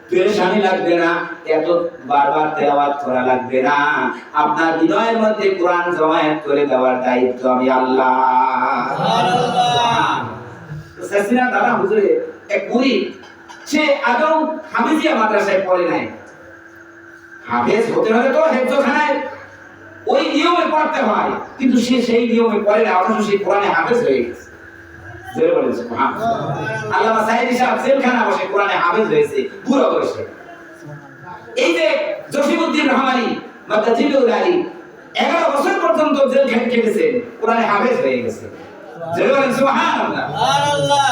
Speaker 1: পেরেশানি লাগবে না, এত বারবার তেলাওয়াত করা লাগবে না। আপনার হৃদয়ের মধ্যে কোরআন জমায়েত করে দেওয়ার দায়িত্ব আমি আল্লাহ। সুবহানাল্লাহ। সাসিনা দাদা হুজুরে এক মুরিদ, সে আদৌ হাফেজিয়া মাদ্রাসায় পড়ে নাই। হাফেজ হতে হলে তো হেফজখানায় ওই নিয়মে পড়তে হয়, কিন্তু সে সেই নিয়মে পড়ে না, অথচ সে কোরআনে হাফেজ হয়ে গেছে। আল্লামা সাইদি সাহেব জেলখানা বসে কোরআনে হাফেজ হয়েছে পুরো বয়সে। এই যে জসিমউদ্দিন রহমানী মাদ্দাজিলুল আলী 11 বছর পর্যন্ত জেল খেটেছেন, কোরআনে হাফেজ হয়ে গেছে। সুবহানাল্লাহ সুবহানাল্লাহ।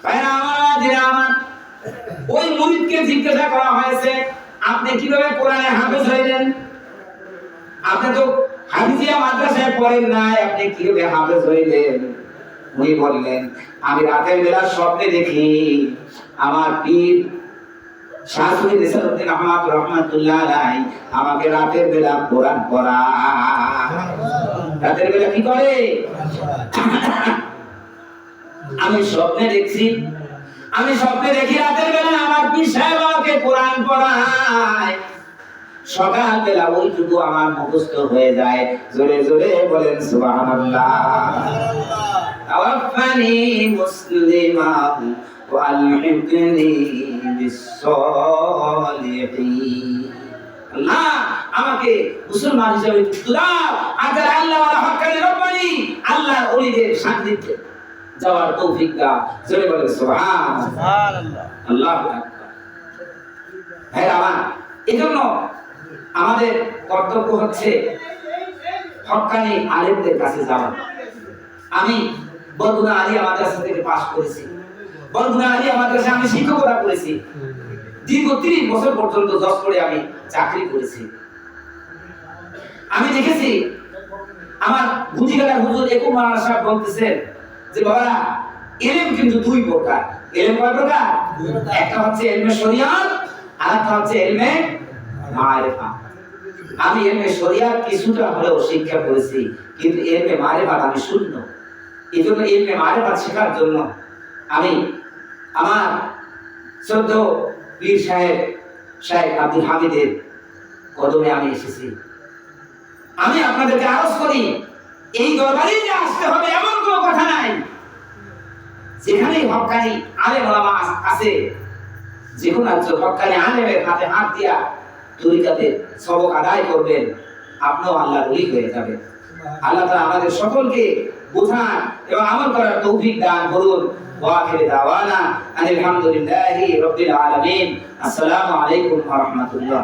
Speaker 1: ভাইরা আমার, যারা আমার ওই মুরিদকে জিজ্ঞাসা করা হয়েছে, আপনি কিভাবে কোরআনে হাফেজ হইলেন? আপনি তো হাফেজিয়া মাদ্রাসায় পড়েন নাই, আপনি কিভাবে হাফেজ হইলেন? উনি বললেন, আমি রাতের বেলা স্বপ্নে দেখি আমার পীর শাহ সুফি নিসারউদ্দিন আহমদ রাহমাতুল্লাহ আলাইহি আমাকে রাতের বেলা কোরআন পড়ায়। রাতের বেলা কি করে? আমি স্বপ্নে দেখি রাতের বেলা আমার পীর সাহেব আমাকে কোরআন পড়ায়। সকাল বেলা ওইটুকু আমার মুখস্থ হয়ে যায়। জোরে জোরে বলেন সুবহানাল্লাহ। তাওয়াফানি মুসলিমান ওয়া আলহিকনি বিস-সলিহিন। আল্লাহ আমাকে মুসলমান হিসেবে দাও, আর আল্লাহ ওয়ালা হক্কানি রব্বানি, আল্লাহর ওলিদের সান্নিধ্যে যাওয়ার তৌফিক দাও। জোরে বলেন সুবহানাল্লাহ। আল্লাহু আকবার। ভাইরা আমার, এজন্য আমাদের কর্তব্য হচ্ছে হক্কানি আলেমদের কাছে যাওয়া। আমি বরগুনা আলিয়া মাদ্রাসা থেকে পাশ করেছি। বরগুনা আলিয়া মাদ্রাসায় আমি শিক্ষকতা করেছি। দীর্ঘ 30 বছর পর্যন্ত যশোরে আমি চাকরি করেছি। আমি দেখেছি আমার গুজিগালার হুজুর একুম মাওলানা সাহেব বলতেছেন যে বাবারা, ইলম কিন্তু দুই প্রকার। ইলম কয় প্রকার? একটা হচ্ছে ইলমে শরিয়াত, আর একটা হচ্ছে ইলমে মারিফা। আমি ইলমে শরিয়াত কিছুটা হলেও শিক্ষা করেছি, কিন্তু ইলমে মারিফা আমি শূন্য। এজন্য ইলমে মারিফা শেখার জন্য আমি আমার শ্রদ্ধেয় পীর সাহেব শাইখ আব্দুল হামিদের কদমে আমি এসেছি। আমি আপনাদেরকে আরজ করি, এই দরবারে যে আসতে হবে এমন কোনো কথা নাই। যেখানে হক্কানি আলেম ওলামা আছে, যে কোনো একজন হক্কানি আলেমের হাতে হাত দিয়া তরিকাতে সবক আদায় করবেন, আপনিও আল্লাহর ওলি হয়ে যাবেন। আল্লাহ তাআলা আমাদের সকলকে বোঝার এবং আমল করার তৌফিক দান করুন। ওয়া আখিরু দাওয়ানা আলহামদুলিল্লাহি রাব্বিল আলামিন। আসসালামু আলাইকুম ওয়া রাহমাতুল্লাহ।